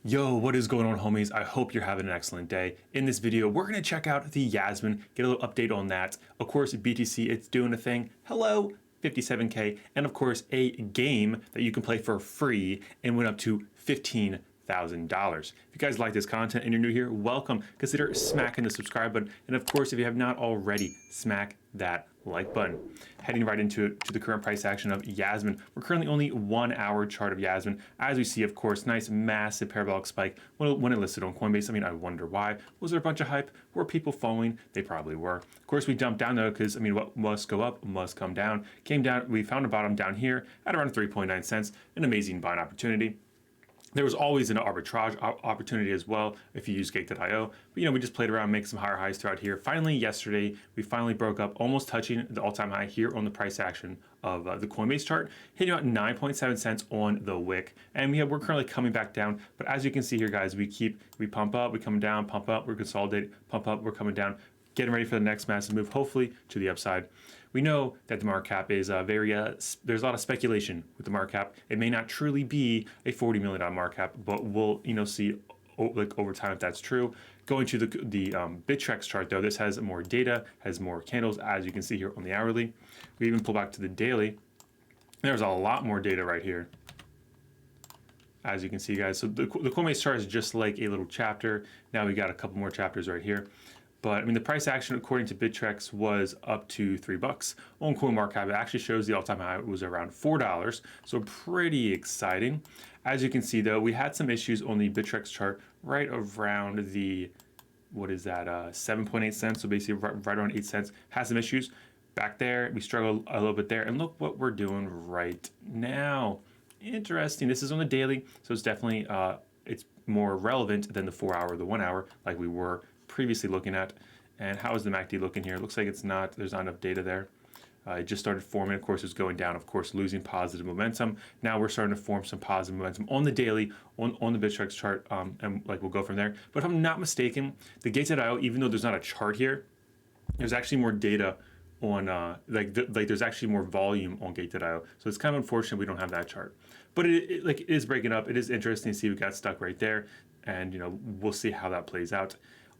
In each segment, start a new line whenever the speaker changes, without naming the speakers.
Yo, what is going on, homies? I hope you're having an excellent day. In this video, we're going to check out the Jasmy, get a little update on that. Of course, BTC, it's doing a thing. Hello, 57K. And of course, a game that you can play for free and went up to $15,000. If you guys like this content and you're new here, welcome. Consider smacking the subscribe button. And of course, if you have not already, smack that like button. Heading right into the current price action of Jasmy. We're currently only 1 hour chart of Jasmy. As we see, of course, nice massive parabolic spike when it listed on Coinbase. I mean, I wonder why. Was there a bunch of hype? Were people following? They probably were. Of course, we jumped down though, because I mean, what must go up must come down. Came down, we found a bottom down here at around 3.9 cents. An amazing buying opportunity. There was always an arbitrage opportunity as well if you use Gate.io. But we just played around, make some higher highs throughout here. Finally, yesterday, we finally broke up, almost touching the all-time high here on the price action of the Coinbase chart, hitting about 9.7 cents on the wick. And we're currently coming back down. But as you can see here, guys, we pump up, we come down, pump up, we're consolidating, pump up, we're coming down, getting ready for the next massive move, hopefully to the upside. We know that the market cap is there's a lot of speculation with the market cap. It may not truly be a $40 million market cap, but we'll see over time if that's true. Going to the Bittrex chart though, this has more data, has more candles, as you can see here on the hourly. We even pull back to the daily. There's a lot more data right here, as you can see, guys. So the Coinbase chart is just like a little chapter. Now we got a couple more chapters right here. But I mean, the price action according to Bittrex was up to $3 on CoinMarketCap. It actually shows the all-time high was around $4, so pretty exciting. As you can see, though, we had some issues on the Bittrex chart right around the 7.8 cents. So basically, right around 8 cents. Had some issues back there. We struggled a little bit there, and look what we're doing right now. Interesting. This is on the daily, so it's definitely it's more relevant than the 4 hour, the 1 hour, like we were previously looking at. And how is the MACD looking here? It looks like there's not enough data there. It just started forming. Of course, it's going down, of course, losing positive momentum. Now we're starting to form some positive momentum on the daily, on the Bittrex chart, and like we'll go from there. But if I'm not mistaken, the Gate.io, even though there's not a chart here, there's actually more data on there's actually more volume on Gate.io. So it's kind of unfortunate we don't have that chart. But it is breaking up. It is interesting to see we got stuck right there, and we'll see how that plays out.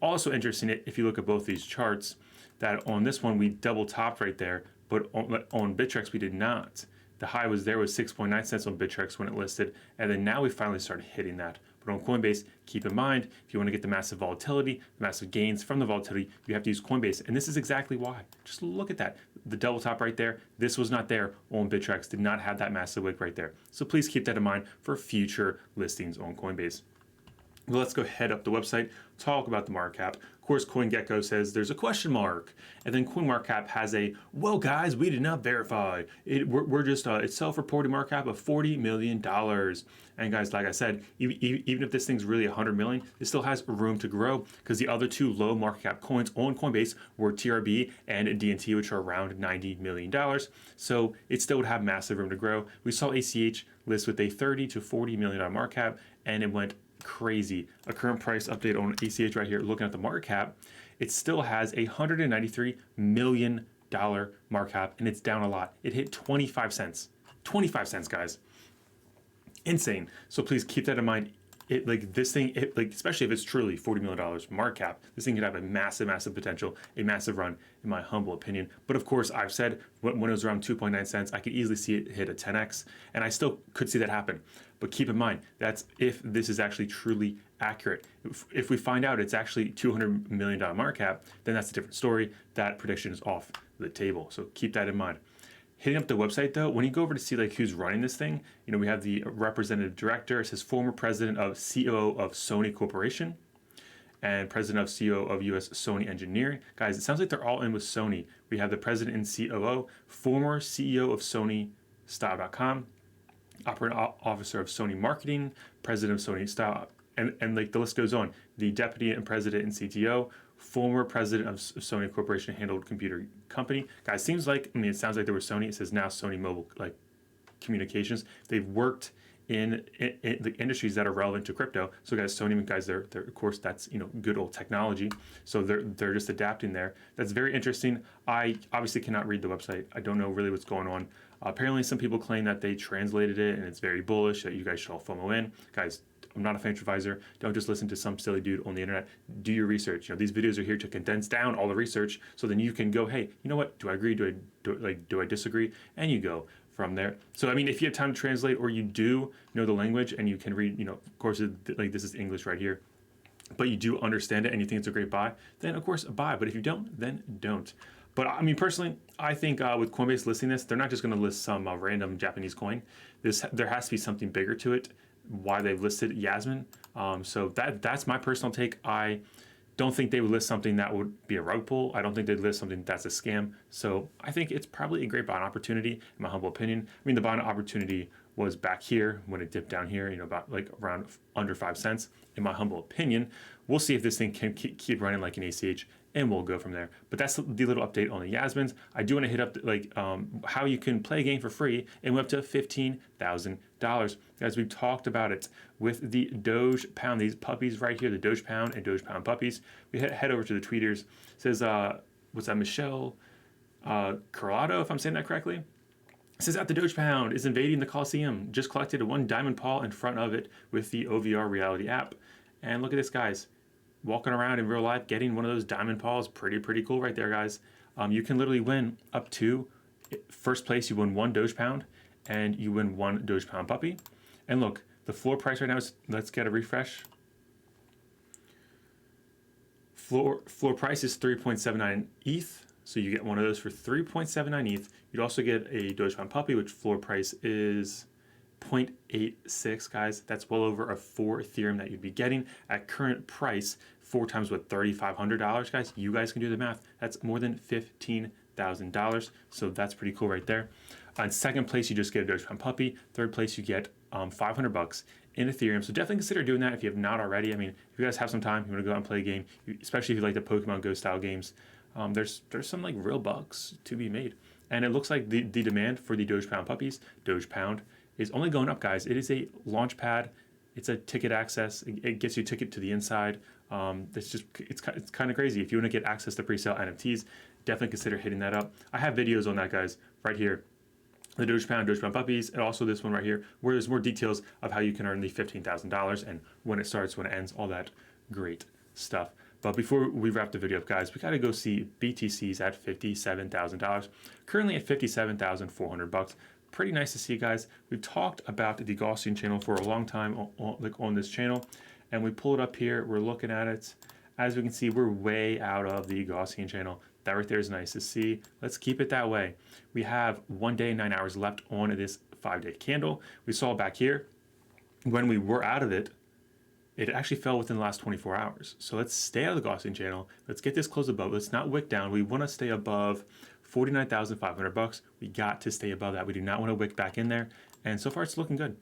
Also interesting, if you look at both these charts, that on this one we double topped right there, but on Bittrex we did not. The high was 6.9 cents on Bittrex when it listed, and then now we finally started hitting that. But on Coinbase, keep in mind, if you want to get the massive volatility, the massive gains from the volatility, you have to use Coinbase. And this is exactly why. Just look at that. The double top right there, this was not there on Bittrex, did not have that massive wick right there. So please keep that in mind for future listings on Coinbase. Well, let's go head up the website, talk about the market cap. Of course, CoinGecko says there's a question mark. And then CoinMarketCap has a, well, guys, we did not verify. We're just, it's self-reported market cap of $40 million. And guys, like I said, even if this thing's really 100 million, it still has room to grow because the other two low market cap coins on Coinbase were TRB and DNT, which are around $90 million. So it still would have massive room to grow. We saw ACH list with a $30 to $40 million market cap, and it went crazy. A current price update on ACH right here, looking at the market cap, it still has a $193 million market cap, and it's down a lot. It hit 25 cents. 25 cents, guys. Insane. So please keep that in mind. Especially if it's truly $40 million market cap, this thing could have a massive, massive potential, a massive run, in my humble opinion. But of course, I've said when it was around 2.9 cents, I could easily see it hit a 10x, and I still could see that happen. But keep in mind, that's if this is actually truly accurate. If we find out it's actually $200 million market cap, then that's a different story. That prediction is off the table. So keep that in mind. Hitting up the website though, when you go over to see who's running this thing, we have the representative director. It says former president of COO of Sony Corporation and president of COO of US Sony Engineering. Guys, it sounds like they're all in with Sony. We have the president and COO, former CEO of Sony Style.com, operating officer of Sony Marketing, president of Sony Style, and the list goes on. The deputy and president and CTO, former president of Sony Corporation, handled computer company. Guys, it sounds like they were Sony. It says now Sony Mobile Communications. They've worked in the industries that are relevant to crypto. So guys, Sony guys, they're of course that's good old technology. So they're just adapting there. That's very interesting. I obviously cannot read the website. I don't know really what's going on. Apparently, some people claim that they translated it and it's very bullish that you guys should all FOMO in. Guys, I'm not a financial advisor. Don't just listen to some silly dude on the internet. Do your research. These videos are here to condense down all the research, so then you can go, hey, you know what? Do I agree? Do I disagree? And you go from there. So I mean, if you have time to translate, or you do know the language and you can read, of course, like this is English right here, but you do understand it and you think it's a great buy, then of course buy. But if you don't, then don't. But I mean, personally, I think with Coinbase listing this, they're not just going to list some random Japanese coin. There has to be something bigger to it. Why they've listed Jasmy. So that's my personal take. I don't think they would list something that would be a rug pull. I don't think they'd list something that's a scam. So I think it's probably a great buying opportunity, in my humble opinion. I mean, the buying opportunity was back here when it dipped down here, about like around under 5 cents, in my humble opinion. We'll see if this thing can keep running like an ACH, and we'll go from there. But that's the little update on the Jasmys. I do want to hit up how you can play a game for free and went up to $15,000. Guys, we've talked about it with the Doge Pound, these puppies right here, the Doge Pound and Doge Pound puppies. We head over to the tweeters. It says, what's that, Michelle Corrado, if I'm saying that correctly? It says, at the Doge Pound is invading the Coliseum. Just collected one diamond paw in front of it with the OVR reality app. And look at this, guys. Walking around in real life, getting one of those diamond paws, pretty cool right there, guys. You can literally win up to first place. You win 1 Doge Pound, and you win 1 Doge Pound puppy. And look, the floor price right now is, let's get a refresh. Floor price is 3.79 ETH, so you get one of those for 3.79 ETH. You'd also get a Doge Pound puppy, which floor price is 0.86, guys. That's well over a 4 Ethereum that you'd be getting at current price. 4 times what, $3,500, guys? You guys can do the math. That's more than $15,000. So that's pretty cool right there. On second place, you just get a Doge Pound puppy. Third place, you get $500 in Ethereum. So definitely consider doing that if you have not already. I mean, if you guys have some time, you want to go out and play a game, especially if you like the Pokemon Go style games. There's some like real bucks to be made. And it looks like the demand for the Doge Pound puppies, Doge Pound, is only going up, guys. It is a launch pad. It's a ticket access. It gets you a ticket to the inside. It's kind of crazy. If you want to get access to pre-sale NFTs, definitely consider hitting that up. I have videos on that, guys, right here. The Doge Pound puppies, and also this one right here, where there's more details of how you can earn the $15,000 and when it starts, when it ends, all that great stuff. But before we wrap the video up, guys, we got to go see BTC's at $57,000. Currently at $57,400. Pretty nice to see, guys. We've talked about the Gaussian channel for a long time on this channel, and we pull it up here. We're looking at it. As we can see, we're way out of the Gaussian channel. That right there is nice to see. Let's keep it that way. We have 1 day, 9 hours left on this 5-day candle. We saw back here when we were out of it, it actually fell within the last 24 hours. So let's stay out of the Gaussian channel. Let's get this close above. Let's not wick down. We want to stay above $49,500. We got to stay above that. We do not want to wick back in there. And so far, it's looking good.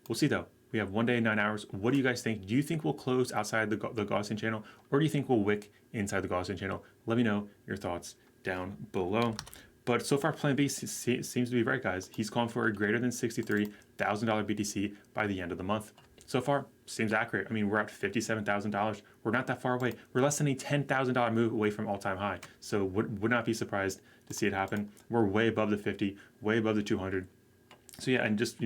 We'll see, though. We have 1 day, 9 hours. What do you guys think? Do you think we'll close outside the Gaussian channel, or do you think we'll wick inside the Gaussian channel? Let me know your thoughts down below. But so far, Plan B seems to be right, guys. He's calling for a greater than $63,000 BTC by the end of the month. So far, seems accurate. I mean, we're at $57,000. We're not that far away. We're less than a $10,000 move away from all-time high. So would not be surprised to see it happen. We're way above the 50, way above the 200. So yeah, and just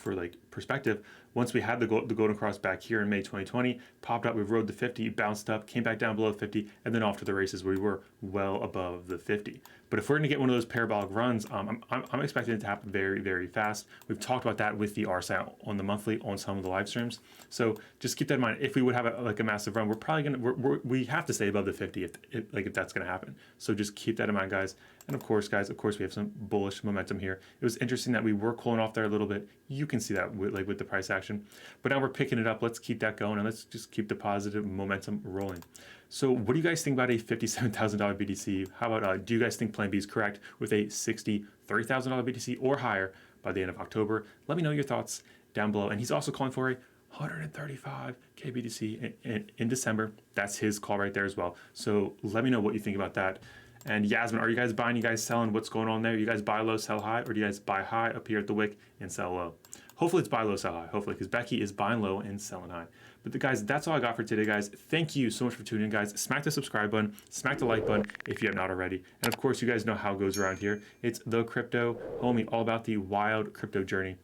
for like perspective, once we had the golden cross back here in May 2020, popped up, we rode the 50, bounced up, came back down below 50, and then off to the races where we were well above the 50. But if we're going to get one of those parabolic runs, I'm expecting it to happen very, very fast. If talked about that with the RSI on the monthly on some of the live streams. So just keep that in mind. If we would have a massive run, we're probably gonna we have to stay above the 50 if that's going to happen. So just keep that in mind, guys. And of course, guys, we have some bullish momentum here. It was interesting that we were cooling off there a little bit. You can see that with the price action. But now we're picking it up. Let's keep that going, and let's just keep the positive momentum rolling. So what do you guys think about a $57,000 BTC? How about, do you guys think Plan B is correct with a $63,000 BTC or higher by the end of October? Let me know your thoughts down below. And he's also calling for a 135K BTC in December. That's his call right there as well. So let me know what you think about that. And Jasmy, are you guys buying? You guys selling? What's going on there? You guys buy low, sell high, or do you guys buy high up here at the wick and sell low? Hopefully it's buy low, sell high. Hopefully, because Becky is buying low and selling high. But guys, that's all I got for today, guys. Thank you so much for tuning in, guys. Smack the subscribe button, smack the like button if you have not already. And of course, you guys know how it goes around here. It's the crypto homie, all about the wild crypto journey.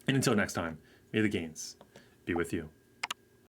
And until next time, may the gains be with you.